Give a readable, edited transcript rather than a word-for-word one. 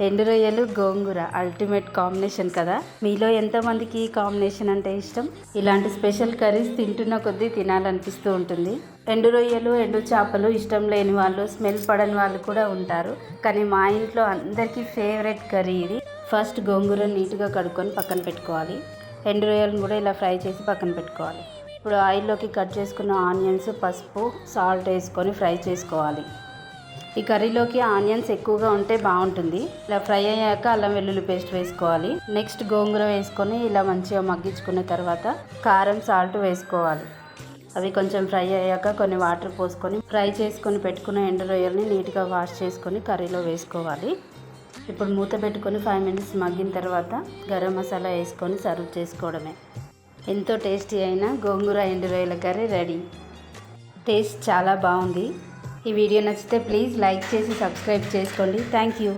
ఎండు రొయ్యలు గోంగూర ultimate combination కదా. మీలో ఎంతమందికి ఈ కాంబినేషన్ అంటే ఇష్టం? ఇలాంటి స్పెషల్ కర్రీస్ తింటున్న కొద్దీ తినాలనిపిస్తూ ఉంటుంది. ఎండు రొయ్యలు ఎండు చేపలు ఇష్టం లేని వాళ్ళు, స్మెల్ పడని వాళ్ళు కూడా ఉంటారు. కానీ మా ఇంట్లో అందరికీ ఫేవరెట్ కర్రీ ఇది. ఫస్ట్ గోంగూర నీట్గా కడుక్కొని పక్కన పెట్టుకోవాలి. ఎండు రొయ్యలను కూడా ఇలా ఫ్రై చేసి పక్కన పెట్టుకోవాలి. ఇప్పుడు ఆయిల్లోకి కట్ చేసుకున్న ఆనియన్స్, పసుపు, సాల్ట్ వేసుకొని ఫ్రై చేసుకోవాలి. ఈ కర్రీలోకి ఆనియన్స్ ఎక్కువగా ఉంటే బాగుంటుంది. ఇలా ఫ్రై అయ్యాక అల్లం వెల్లుల్లి పేస్ట్ వేసుకోవాలి. నెక్స్ట్ గోంగూర వేసుకొని ఇలా మంచిగా మగ్గించుకున్న తర్వాత కారం, సాల్ట్ వేసుకోవాలి. అవి కొంచెం ఫ్రై అయ్యాక కొన్ని వాటర్ పోసుకొని ఫ్రై చేసుకొని పెట్టుకున్న ఎండు రొయ్యల్ని నీట్గా వాష్ చేసుకొని కర్రీలో వేసుకోవాలి. ఇప్పుడు మూత పెట్టుకొని 5 మినిట్స్ మగ్గిన తర్వాత గరం మసాలా వేసుకొని సర్వ్ చేసుకోవడమే. ఎంతో టేస్టీ అయిన గోంగూర ఎండు రొయ్యల కర్రీ రెడీ. టేస్ట్ చాలా బాగుంది. ఈ వీడియో నచ్చితే ప్లీజ్ లైక్ చేసి సబ్స్క్రైబ్ చేసుకోండి. Thank you.